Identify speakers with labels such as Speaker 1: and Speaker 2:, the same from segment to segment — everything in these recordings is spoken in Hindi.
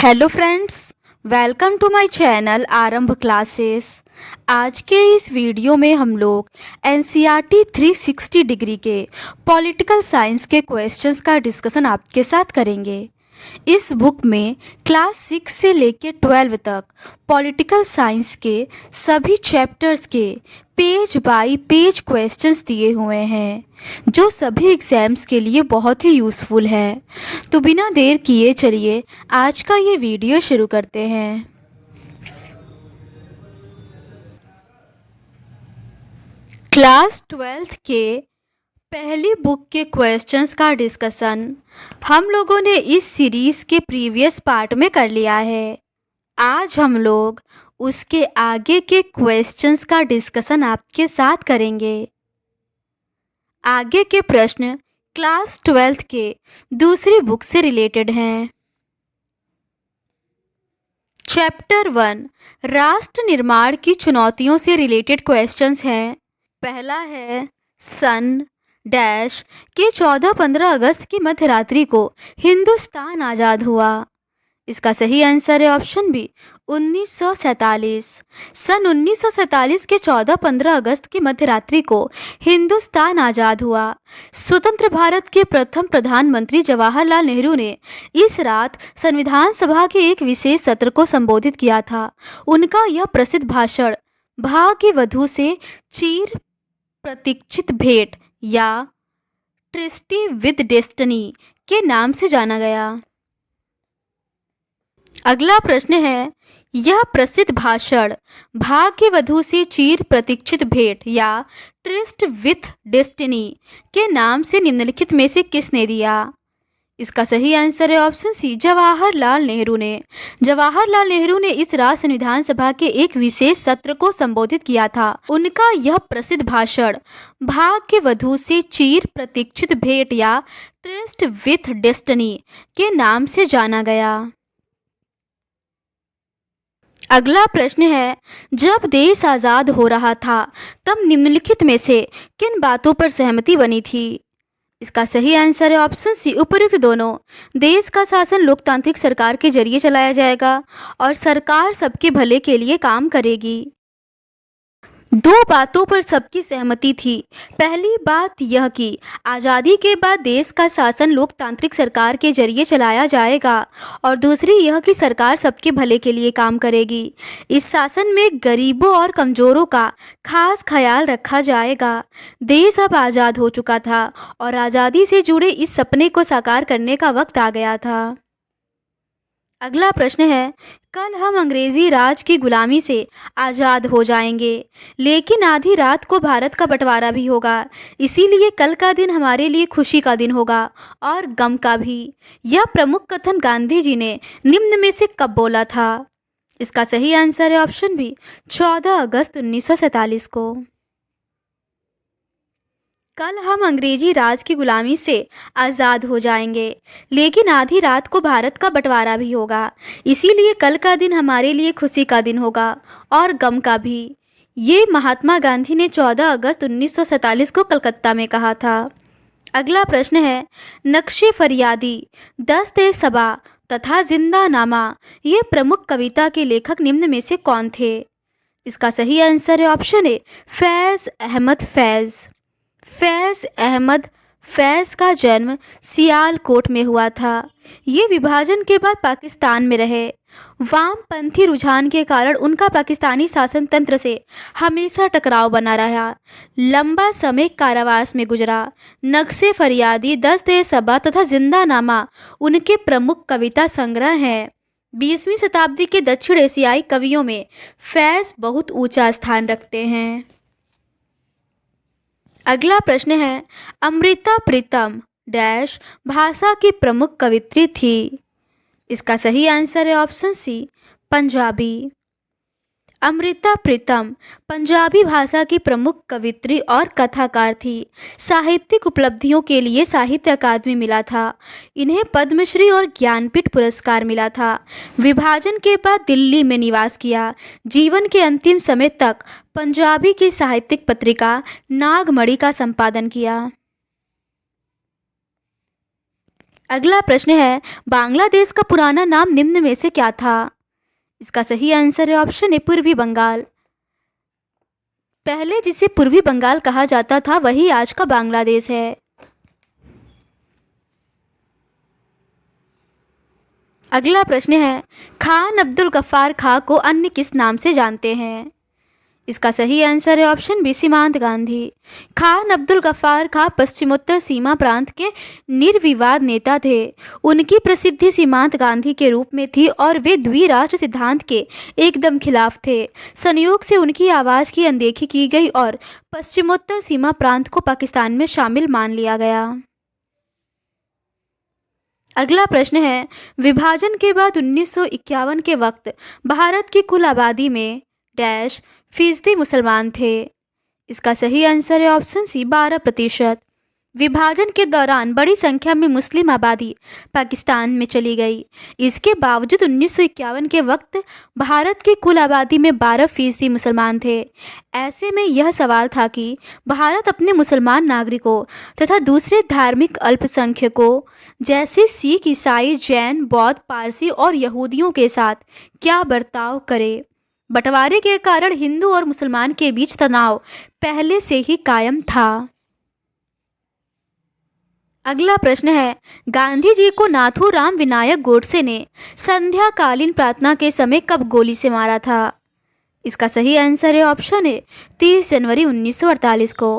Speaker 1: Hello friends, welcome to my channel Aarambh classes. आज के इस वीडियो में हम लोग एनसीईआरटी 360 डिग्री के पॉलिटिकल साइंस के क्वेश्चंस का डिस्कशन आपके साथ करेंगे। इस बुक में क्लास 6 से लेकर 12 तक पॉलिटिकल साइंस के सभी चैप्टर्स के पेज बाय पेज क्वेश्चंस दिए हुए हैं, जो सभी एग्जाम्स के लिए बहुत ही यूज़फुल है। तो बिना देर किए चलिए आज का ये वीडियो शुरू करते हैं। क्लास 12th के पहली बुक के क्वेश्चंस का डिस्कशन हम लोगों ने इस सीरीज़ के प्रीवियस पार्ट में कर लिया है। आज हम लोग उसके आगे के क्वेश्चंस का डिस्कशन आपके साथ करेंगे। आगे के प्रश्न क्लास 12th के दूसरी बुक से रिलेटेड हैं। चैप्टर 1 राष्ट्र निर्माण की चुनौतियों से रिलेटेड क्वेश्चंस हैं। पहला है सन डैश के 14-15 अगस्त की मध्यरात्रि को हिंदुस्तान आज़ाद हुआ। इसका सही आंसर है ऑप्शन बी 1947। सन 1947 के 14-15 अगस्त की मध्यरात्रि को हिंदुस्तान आज़ाद हुआ। स्वतंत्र भारत के प्रथम प्रधानमंत्री जवाहरलाल नेहरू ने इस रात संविधान सभा के एक विशेष सत्र को संबोधित किया था। उनका यह प्रसिद्ध भाषण भाग्यवधू से चिर प्रतीक्षित भेंट या ट्रिस्टी विद डेस्टिनी के नाम से जाना गया। अगला प्रश्न है, यह प्रसिद्ध भाषण भाग्यवधू से चिर प्रतीक्षित भेंट या ट्रिस्ट विथ डेस्टिनी के नाम से निम्नलिखित में से किसने दिया? इसका सही आंसर है ऑप्शन सी जवाहरलाल नेहरू ने। जवाहरलाल नेहरू ने इस रात संविधान सभा के एक विशेष सत्र को संबोधित किया था। उनका यह प्रसिद्ध भाषण भाग्यवधू से चिर प्रतीक्षित भेंट या ट्रिस्ट विथ डेस्टिनी के नाम से जाना गया। अगला प्रश्न है, जब देश आज़ाद हो रहा था तब निम्नलिखित में से किन बातों पर सहमति बनी थी? इसका सही आंसर है ऑप्शन सी उपयुक्त दोनों। देश का शासन लोकतांत्रिक सरकार के जरिए चलाया जाएगा और सरकार सबके भले के लिए काम करेगी। दो बातों पर सबकी सहमति थी। पहली बात यह कि आज़ादी के बाद देश का शासन लोकतांत्रिक सरकार के जरिए चलाया जाएगा और दूसरी यह कि सरकार सबके भले के लिए काम करेगी। इस शासन में गरीबों और कमज़ोरों का खास ख्याल रखा जाएगा। देश अब आज़ाद हो चुका था और आज़ादी से जुड़े इस सपने को साकार करने का वक्त आ गया था। अगला प्रश्न है, कल हम अंग्रेजी राज की गुलामी से आज़ाद हो जाएंगे, लेकिन आधी रात को भारत का बंटवारा भी होगा। इसीलिए कल का दिन हमारे लिए खुशी का दिन होगा और गम का भी। यह प्रमुख कथन गांधी जी ने निम्न में से कब बोला था? इसका सही आंसर है ऑप्शन बी 14 अगस्त 1947 को। कल हम अंग्रेजी राज की गुलामी से आज़ाद हो जाएंगे, लेकिन आधी रात को भारत का बंटवारा भी होगा। इसीलिए कल का दिन हमारे लिए खुशी का दिन होगा और गम का भी। ये महात्मा गांधी ने 14 अगस्त 1947 को कलकत्ता में कहा था। अगला प्रश्न है, नक्शे फरियादी, दस्त-ए-सबा तथा जिंदानामा ये प्रमुख कविता के लेखक निम्न में से कौन थे? इसका सही आंसर है ऑप्शन ए फैज़ अहमद फैज़। फैज़ अहमद फैज़ का जन्म सियालकोट में हुआ था। ये विभाजन के बाद पाकिस्तान में रहे। वामपंथी रुझान के कारण उनका पाकिस्तानी शासन तंत्र से हमेशा टकराव बना रहा। लंबा समय कारावास में गुजरा। नक्शे फरियादी, दस्त-ए-सबा तथा जिंदानामा उनके प्रमुख कविता संग्रह हैं। 20वीं शताब्दी के दक्षिण एशियाई कवियों में फैज़ बहुत ऊंचा स्थान रखते हैं। अगला प्रश्न है, अमृता प्रीतम डैश भाषा की प्रमुख कवित्री थी। इसका सही आंसर है ऑप्शन सी पंजाबी। अमृता प्रीतम पंजाबी भाषा की प्रमुख कवित्री और कथाकार थी। साहित्यिक उपलब्धियों के लिए साहित्य अकादमी मिला था। इन्हें पद्मश्री और ज्ञानपीठ पुरस्कार मिला था। विभाजन के बाद दिल्ली में निवास किया। जीवन के अंतिम समय तक पंजाबी की साहित्यिक पत्रिका नागमणि का संपादन किया। अगला प्रश्न है, बांग्लादेश का पुराना नाम निम्न में से क्या था? इसका सही आंसर है ऑप्शन ए पूर्वी बंगाल। पहले जिसे पूर्वी बंगाल कहा जाता था वही आज का बांग्लादेश है। अगला प्रश्न है, खान अब्दुल गफ्फार खां को अन्य किस नाम से जानते हैं? इसका सही आंसर है ऑप्शन बी सीमांत गांधी। खान अब्दुल गफ्फार खां पश्चिमोत्तर सीमा प्रांत के निर्विवाद नेता थे। उनकी प्रसिद्धि सीमांत गांधी के रूप में थी और वे द्विराष्ट्र सिद्धांत के एकदम खिलाफ थे। संयोग से उनकी आवाज़ की अनदेखी की गई और पश्चिमोत्तर सीमा प्रांत को पाकिस्तान में शामिल मान लिया गया। अगला प्रश्न है, विभाजन के बाद 1951 के वक्त भारत की कुल आबादी में डैश फीसदी मुसलमान थे। इसका सही आंसर है ऑप्शन सी 12%। विभाजन के दौरान बड़ी संख्या में मुस्लिम आबादी पाकिस्तान में चली गई। इसके बावजूद 1951 के वक्त भारत की कुल आबादी में 12% मुसलमान थे। ऐसे में यह सवाल था कि भारत अपने मुसलमान नागरिकों तथा दूसरे धार्मिक अल्पसंख्यकों जैसे सिख, ईसाई, जैन, बौद्ध, पारसी और यहूदियों के साथ क्या बर्ताव करे। बंटवारे के कारण हिंदू और मुसलमान के बीच तनाव पहले से ही कायम था। अगला प्रश्न है, गांधी जी को नाथूराम विनायक गोडसे ने संध्याकालीन प्रार्थना के समय कब गोली से मारा था? इसका सही आंसर है ऑप्शन ए 30 जनवरी 1948 को।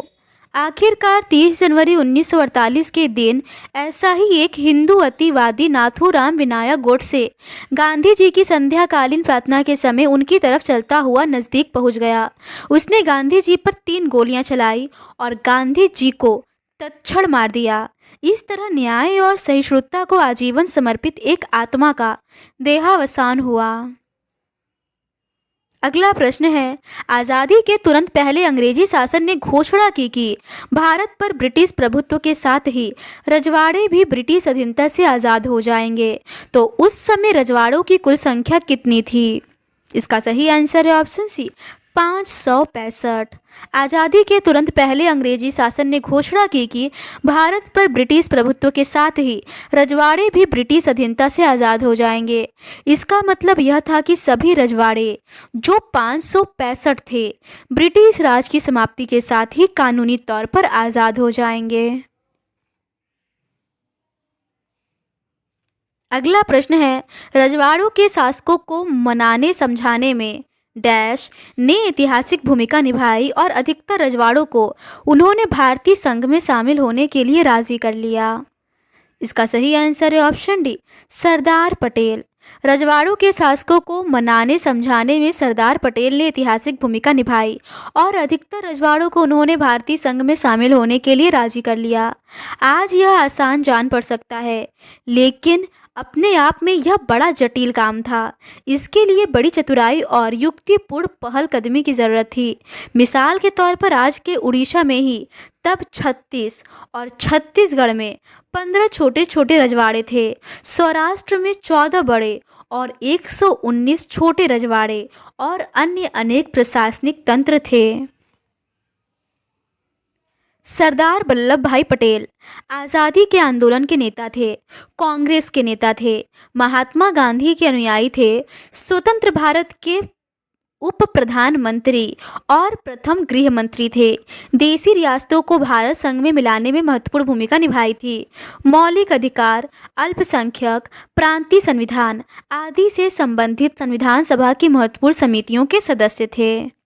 Speaker 1: आखिरकार 30 जनवरी 1948 के दिन ऐसा ही एक हिंदू अतिवादी नाथूराम विनायक गोडसे गांधी जी की संध्याकालीन प्रार्थना के समय उनकी तरफ चलता हुआ नज़दीक पहुंच गया। उसने गांधी जी पर 3 गोलियां चलाई और गांधी जी को तत्क्षण मार दिया। इस तरह न्याय और सहिष्णुता को आजीवन समर्पित एक आत्मा का देहावसान हुआ। अगला प्रश्न है, आज़ादी के तुरंत पहले अंग्रेजी शासन ने घोषणा की कि भारत पर ब्रिटिश प्रभुत्व के साथ ही रजवाड़े भी ब्रिटिश अधीनता से आज़ाद हो जाएंगे। तो उस समय रजवाड़ों की कुल संख्या कितनी थी? इसका सही आंसर है ऑप्शन सी 565। आज़ादी के तुरंत पहले अंग्रेजी शासन ने घोषणा की कि भारत पर ब्रिटिश प्रभुत्व के साथ ही रजवाड़े भी ब्रिटिश अधीनता से आज़ाद हो जाएंगे। इसका मतलब यह था कि सभी रजवाड़े जो 565 थे ब्रिटिश राज की समाप्ति के साथ ही कानूनी तौर पर आज़ाद हो जाएंगे। अगला प्रश्न है, रजवाड़ों के शासकों को मनाने समझाने में डैश ने ऐतिहासिक भूमिका निभाई और अधिकतर रजवाड़ों को उन्होंने भारतीय संघ में शामिल होने के लिए राजी कर लिया। इसका सही आंसर है ऑप्शन डी सरदार पटेल। रजवाड़ों के शासकों को मनाने समझाने में सरदार पटेल ने ऐतिहासिक भूमिका निभाई और अधिकतर रजवाड़ों को उन्होंने भारतीय संघ में शामिल होने के लिए राजी कर लिया। आज यह आसान जान पड़ सकता है, लेकिन अपने आप में यह बड़ा जटिल काम था। इसके लिए बड़ी चतुराई और युक्तिपूर्ण पहलकदमी की ज़रूरत थी। मिसाल के तौर पर आज के उड़ीसा में ही तब 36 और छत्तीसगढ़ में 15 छोटे छोटे रजवाड़े थे। सौराष्ट्र में 14 बड़े और 119 छोटे रजवाड़े और अन्य अनेक प्रशासनिक तंत्र थे। सरदार वल्लभ भाई पटेल आज़ादी के आंदोलन के नेता थे, कांग्रेस के नेता थे, महात्मा गांधी के अनुयायी थे, स्वतंत्र भारत के उप प्रधानमंत्री और प्रथम गृह मंत्री थे। देशी रियासतों को भारत संघ में मिलाने में महत्वपूर्ण भूमिका निभाई थी। मौलिक अधिकार, अल्पसंख्यक, प्रांतीय संविधान आदि से संबंधित संविधान सभा की महत्वपूर्ण समितियों के सदस्य थे।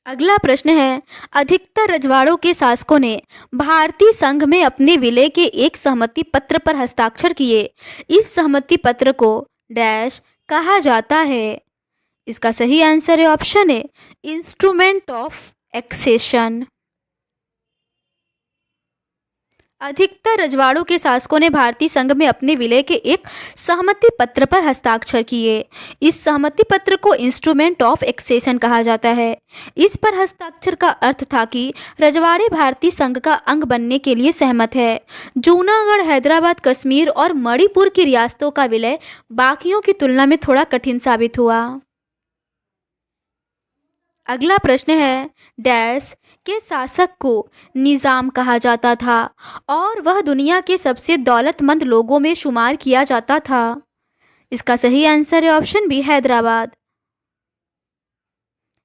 Speaker 1: अगला प्रश्न है, अधिकतर रजवाड़ों के शासकों ने भारतीय संघ में अपने विलय के एक सहमति पत्र पर हस्ताक्षर किए। इस सहमति पत्र को डैश कहा जाता है। इसका सही आंसर है option A instrument of accession. अधिकतर रजवाड़ों के शासकों ने भारतीय संघ में अपने विलय के एक सहमति पत्र पर हस्ताक्षर किए। इस सहमति पत्र को इंस्ट्रूमेंट ऑफ एक्सेशन कहा जाता है। इस पर हस्ताक्षर का अर्थ था कि रजवाड़े भारतीय संघ का अंग बनने के लिए सहमत है। जूनागढ़, हैदराबाद, कश्मीर और मणिपुर की रियासतों का विलय बाकियों की तुलना में थोड़ा कठिन साबित हुआ। अगला प्रश्न है, डैश के शासक को निज़ाम कहा जाता था और वह दुनिया के सबसे दौलतमंद लोगों में शुमार किया जाता था। इसका सही आंसर है ऑप्शन बी, हैदराबाद।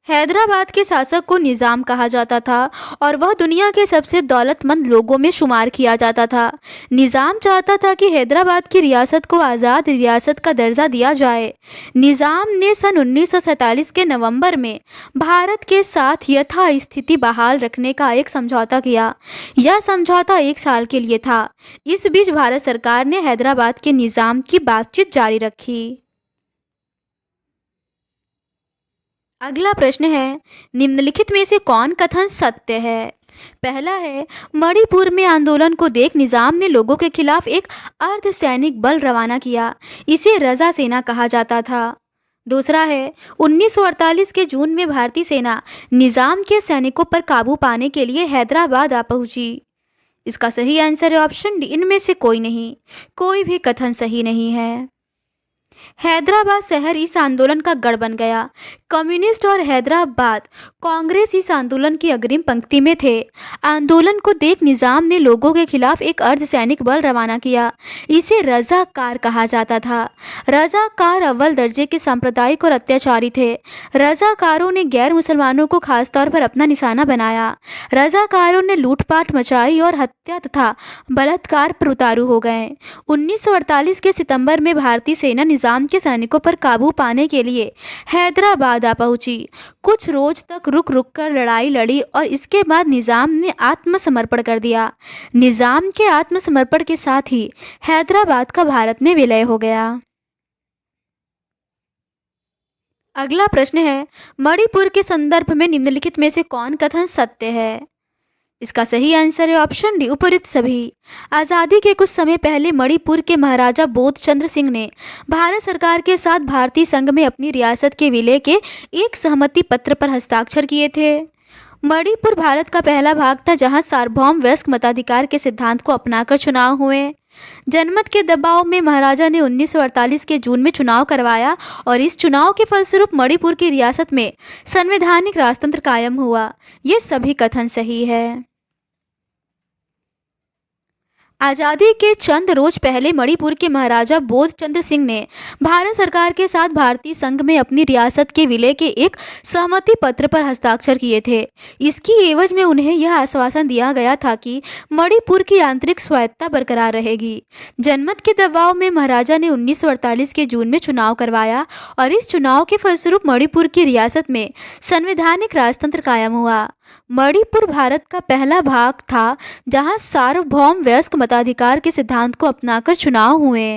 Speaker 1: हैदराबाद के शासक को निज़ाम कहा जाता था और वह दुनिया के सबसे दौलतमंद लोगों में शुमार किया जाता था। निज़ाम चाहता था कि हैदराबाद की रियासत को आज़ाद रियासत का दर्जा दिया जाए। निज़ाम ने सन 1947 के नवंबर में भारत के साथ यथास्थिति बहाल रखने का एक समझौता किया। यह समझौता 1 साल के लिए था। इस बीच भारत सरकार ने हैदराबाद के निज़ाम की बातचीत जारी रखी। अगला प्रश्न है, निम्नलिखित में से कौन कथन सत्य है? पहला है, मणिपुर में आंदोलन को देख निजाम ने लोगों के खिलाफ एक अर्धसैनिक बल रवाना किया। इसे रजा सेना कहा जाता था। दूसरा है, 1948 के जून में भारतीय सेना निजाम के सैनिकों पर काबू पाने के लिए हैदराबाद आ पहुंची। इसका सही आंसर है ऑप्शन डी, इनमें से कोई नहीं। कोई भी कथन सही नहीं है। हैदराबाद शहर इस आंदोलन का गढ़ बन गया। कम्युनिस्ट और हैदराबाद कांग्रेस इस आंदोलन की अग्रिम पंक्ति में थे। आंदोलन को देख निजाम ने लोगों के खिलाफ एक अर्धसैनिक बल रवाना किया। इसे रजाकार कहा जाता था। रजाकार अव्वल दर्जे के सांप्रदायिक और अत्याचारी थे। रजाकारों ने गैर मुसलमानों को खासतौर पर अपना निशाना बनाया। रजाकारों ने लूटपाट मचाई और हत्या तथा बलात्कार पर उतारू हो गए। 1948 के सितंबर में भारतीय सेना निजाम के सैनिकों पर काबू पाने के लिए हैदराबाद आ पहुंची। कुछ रोज तक रुक रुक कर लड़ाई लड़ी और इसके बाद निजाम ने आत्मसमर्पण कर दिया। निजाम के आत्मसमर्पण के साथ ही हैदराबाद का भारत में विलय हो गया। अगला प्रश्न है, मणिपुर के संदर्भ में निम्नलिखित में से कौन कथन सत्य है? इसका सही आंसर है ऑप्शन डी, उपयुक्त सभी। आज़ादी के कुछ समय पहले मणिपुर के महाराजा बोधचंद्र सिंह ने भारत सरकार के साथ भारतीय संघ में अपनी रियासत के विलय के एक सहमति पत्र पर हस्ताक्षर किए थे। मणिपुर भारत का पहला भाग था जहां सार्वभौम वयस्क मताधिकार के सिद्धांत को अपनाकर चुनाव हुए। जनमत के दबाव में महाराजा ने 1948 के जून में चुनाव करवाया और इस चुनाव के फलस्वरूप मणिपुर की रियासत में संवैधानिक राजतंत्र कायम हुआ। ये सभी कथन सही है। आज़ादी के चंद रोज पहले मणिपुर के महाराजा बोधचंद्र सिंह ने भारत सरकार के साथ भारतीय संघ में अपनी रियासत के विलय के एक सहमति पत्र पर हस्ताक्षर किए थे। इसकी एवज में उन्हें यह आश्वासन दिया गया था कि मणिपुर की आंतरिक स्वायत्तता बरकरार रहेगी। जनमत के दबाव में महाराजा ने 1948 के जून में चुनाव करवाया और इस चुनाव के फलस्वरूप मणिपुर की रियासत में संवैधानिक राजतंत्र कायम हुआ। मणिपुर भारत का पहला भाग था जहां सार्वभौम वयस्क मताधिकार के सिद्धांत को अपनाकर चुनाव हुए।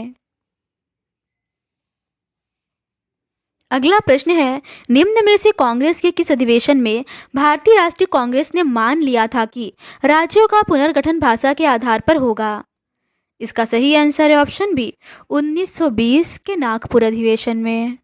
Speaker 1: अगला प्रश्न है, निम्न में से कांग्रेस के किस अधिवेशन में भारतीय राष्ट्रीय कांग्रेस ने मान लिया था कि राज्यों का पुनर्गठन भाषा के आधार पर होगा? इसका सही आंसर है ऑप्शन बी, 1920 के नागपुर अधिवेशन में।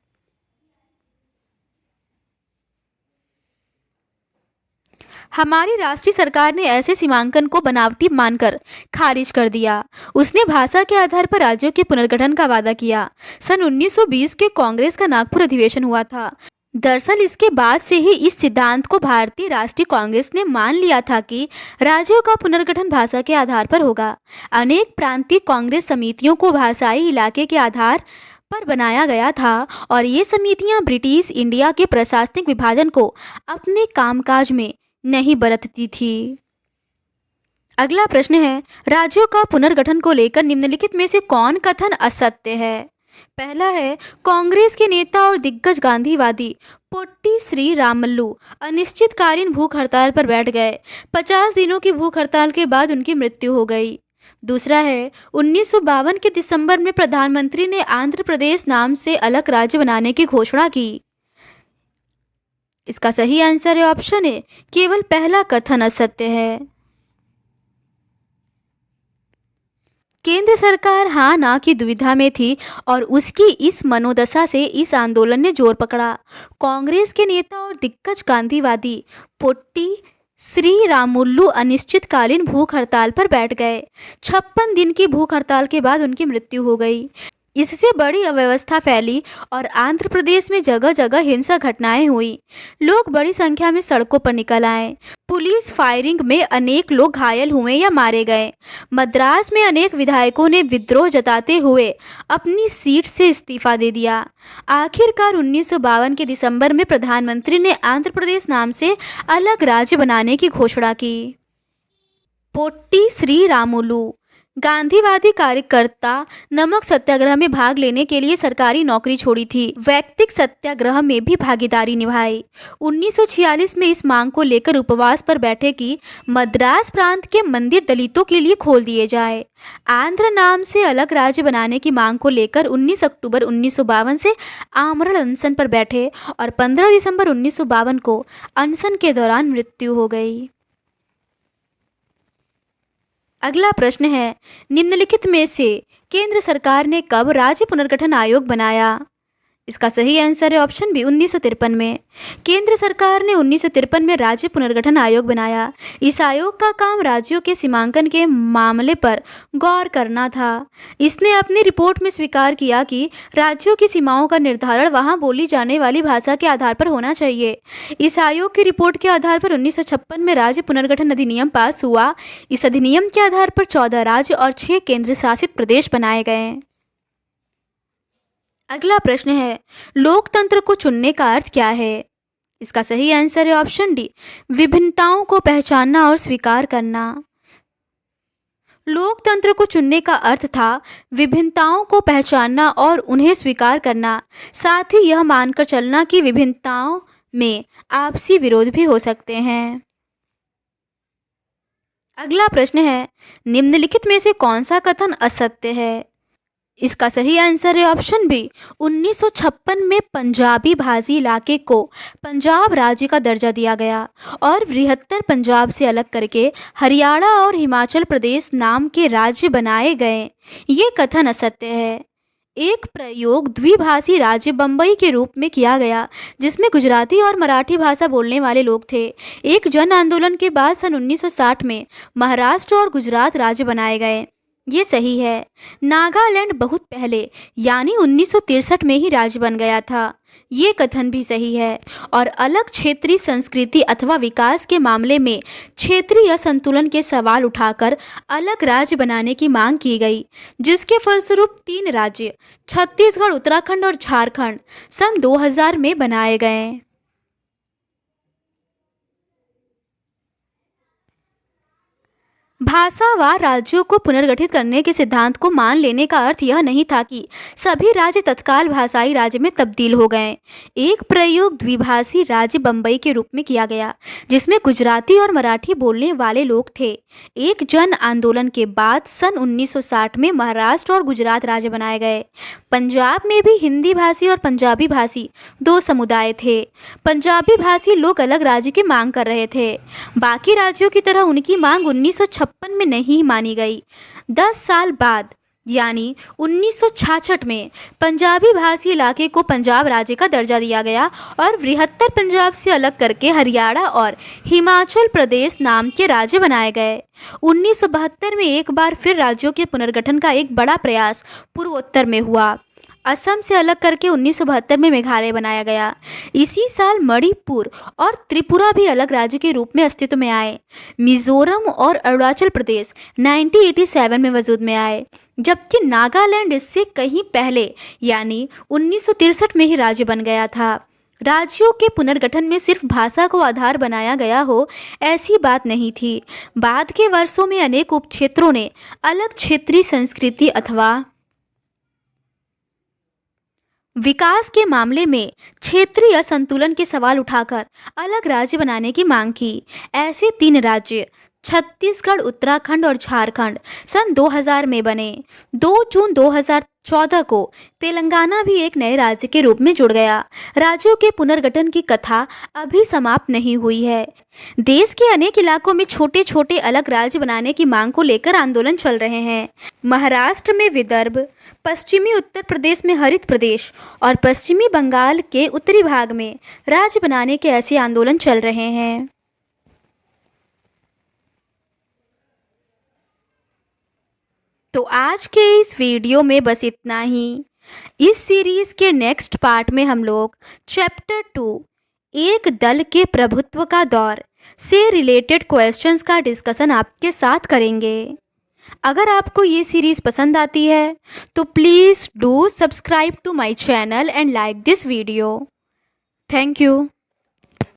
Speaker 1: हमारी राष्ट्रीय सरकार ने ऐसे सीमांकन को बनावटी मानकर खारिज कर दिया। उसने भाषा के आधार पर राज्यों के पुनर्गठन का वादा किया। सन 1920 के कांग्रेस का नागपुर अधिवेशन हुआ था। दरअसल इसके बाद से ही इस सिद्धांत को भारतीय राष्ट्रीय कांग्रेस ने मान लिया था कि राज्यों का पुनर्गठन भाषा के आधार पर होगा। अनेक प्रांतीय कांग्रेस समितियों को भाषाई इलाके के आधार पर बनाया गया था और ये समितियां ब्रिटिश इंडिया के प्रशासनिक विभाजन को अपने कामकाज में नहीं बरतती थी। अगला प्रश्न है, राज्यों का पुनर्गठन को लेकर निम्नलिखित में से कौन कथन असत्य है? पहला है, कांग्रेस के नेता और दिग्गज गांधीवादी पोट्टी श्री रामुलु अनिश्चितकालीन भूख हड़ताल पर बैठ गए। 50 दिनों की भूख हड़ताल के बाद उनकी मृत्यु हो गई। दूसरा है, 1952 के दिसंबर में प्रधानमंत्री ने आंध्र प्रदेश नाम से अलग राज्य बनाने की घोषणा की। इसका सही आंसर है ऑप्शन ए, केवल पहला कथन असत्य है। केंद्र सरकार हाँ ना की दुविधा में थी और उसकी इस मनोदशा से इस आंदोलन ने जोर पकड़ा। कांग्रेस के नेता और दिग्गज गांधीवादी पोट्टी श्री रामुलु अनिश्चितकालीन भूख हड़ताल पर बैठ गए। 56 दिन की भूख हड़ताल के बाद उनकी मृत्यु हो गई। इससे बड़ी अव्यवस्था फैली और आंध्र प्रदेश में जगह जगह हिंसक घटनाएं हुई। लोग बड़ी संख्या में सड़कों पर निकल आए। पुलिस फायरिंग में अनेक लोग घायल हुए या मारे गए। मद्रास में अनेक विधायकों ने विद्रोह जताते हुए अपनी सीट से इस्तीफा दे दिया। आखिरकार 1952 के दिसंबर में प्रधानमंत्री ने आंध्र प्रदेश नाम से अलग राज्य बनाने की घोषणा की। पोट्टी श्री रामुलु गांधीवादी कार्यकर्ता नमक सत्याग्रह में भाग लेने के लिए सरकारी नौकरी छोड़ी थी। वैयक्तिक सत्याग्रह में भी भागीदारी निभाई। 1946 में इस मांग को लेकर उपवास पर बैठे कि मद्रास प्रांत के मंदिर दलितों के लिए खोल दिए जाए। आंध्र नाम से अलग राज्य बनाने की मांग को लेकर 19 अक्टूबर 1952 से आमरण अनशन पर बैठे और 15 दिसंबर 1952 को अनशन के दौरान मृत्यु हो गई। अगला प्रश्न है, निम्नलिखित में से केंद्र सरकार ने कब राज्य पुनर्गठन आयोग बनाया? इसका सही आंसर है ऑप्शन बी 1953 में। केंद्र सरकार ने 1953 में राज्य पुनर्गठन आयोग बनाया। इस आयोग का काम राज्यों के सीमांकन के मामले पर गौर करना था। इसने अपनी रिपोर्ट में स्वीकार किया कि राज्यों की सीमाओं का निर्धारण वहां बोली जाने वाली भाषा के आधार पर होना चाहिए। इस आयोग की रिपोर्ट के आधार पर 1956 में राज्य पुनर्गठन अधिनियम पास हुआ। इस अधिनियम के आधार पर 14 राज्य और 6 केंद्र शासित प्रदेश बनाए गए। अगला प्रश्न है, लोकतंत्र को चुनने का अर्थ क्या है? इसका सही आंसर है ऑप्शन डी विभिन्नताओं को पहचानना और स्वीकार करना। लोकतंत्र को चुनने का अर्थ था विभिन्नताओं को पहचानना और उन्हें स्वीकार करना, साथ ही यह मानकर चलना कि विभिन्नताओं में आपसी विरोध भी हो सकते हैं। अगला प्रश्न है, निम्नलिखित में से कौन सा कथन असत्य है? इसका सही आंसर है ऑप्शन बी 1956 में पंजाबी भाषी इलाके को पंजाब राज्य का दर्जा दिया गया और बृहत्तर पंजाब से अलग करके हरियाणा और हिमाचल प्रदेश नाम के राज्य बनाए गए। ये कथन असत्य है। एक प्रयोग द्विभाषी राज्य बम्बई के रूप में किया गया जिसमें गुजराती और मराठी भाषा बोलने वाले लोग थे। एक जन आंदोलन के बाद सन 1960 में महाराष्ट्र और गुजरात राज्य बनाए गए। ये सही है। नागालैंड बहुत पहले यानी 1963 में ही राज्य बन गया था। ये कथन भी सही है। और अलग क्षेत्रीय संस्कृति अथवा विकास के मामले में क्षेत्रीय असंतुलन के सवाल उठाकर अलग राज्य बनाने की मांग की गई, जिसके फलस्वरूप 3 राज्य छत्तीसगढ़, उत्तराखंड और झारखंड सन 2000 में बनाए गए। भाषावार राज्यों को पुनर्गठित करने के सिद्धांत को मान लेने का अर्थ यह नहीं था कि सभी राज्य तत्काल भाषाई राज्य में तब्दील हो गए। एक प्रयोग द्विभाषी राज्य बम्बई के रूप में किया गया जिसमें गुजराती और मराठी बोलने वाले लोग थे। एक जन आंदोलन के बाद सन 1960 में महाराष्ट्र और गुजरात राज्य बनाए गए। पंजाब में भी हिंदी भाषी और पंजाबी भाषी 2 समुदाय थे। पंजाबी भाषी लोग अलग राज्य की मांग कर रहे थे। बाकी राज्यों की तरह उनकी मांग 1956 में नहीं मानी गई। 10 साल बाद यानी 1966 में पंजाबी भाषी इलाके को पंजाब राज्य का दर्जा दिया गया और बृहत्तर पंजाब से अलग करके हरियाणा और हिमाचल प्रदेश नाम के राज्य बनाए गए। 1972 में एक बार फिर राज्यों के पुनर्गठन का एक बड़ा प्रयास पूर्वोत्तर में हुआ। असम से अलग करके 1972 में मेघालय बनाया गया। इसी साल मणिपुर और त्रिपुरा भी अलग राज्य के रूप में अस्तित्व में आए। मिजोरम और अरुणाचल प्रदेश 1987 में वजूद में आए, जबकि नागालैंड इससे कहीं पहले यानी 1963 में ही राज्य बन गया था। राज्यों के पुनर्गठन में सिर्फ भाषा को आधार बनाया गया हो ऐसी बात नहीं थी। बाद के वर्षों में अनेक उपक्षेत्रों ने अलग क्षेत्रीय संस्कृति अथवा विकास के मामले में क्षेत्रीय असंतुलन के सवाल उठाकर अलग राज्य बनाने की मांग की। ऐसे 3 राज्य छत्तीसगढ़, उत्तराखंड और झारखंड सन 2000 में बने। 2 जून 2014 को तेलंगाना भी एक नए राज्य के रूप में जुड़ गया। राज्यों के पुनर्गठन की कथा अभी समाप्त नहीं हुई है। देश के अनेक इलाकों में छोटे छोटे अलग राज्य बनाने की मांग को लेकर आंदोलन चल रहे हैं। महाराष्ट्र में विदर्भ, पश्चिमी उत्तर प्रदेश में हरित प्रदेश और पश्चिमी बंगाल के उत्तरी भाग में राज्य बनाने के ऐसे आंदोलन चल रहे हैं। तो आज के इस वीडियो में बस इतना ही। इस सीरीज के नेक्स्ट पार्ट में हम लोग चैप्टर 2 एक दल के प्रभुत्व का दौर से रिलेटेड क्वेश्चंस का डिस्कशन आपके साथ करेंगे। अगर आपको ये सीरीज़ पसंद आती है तो please do subscribe to my channel and like this video. Thank you.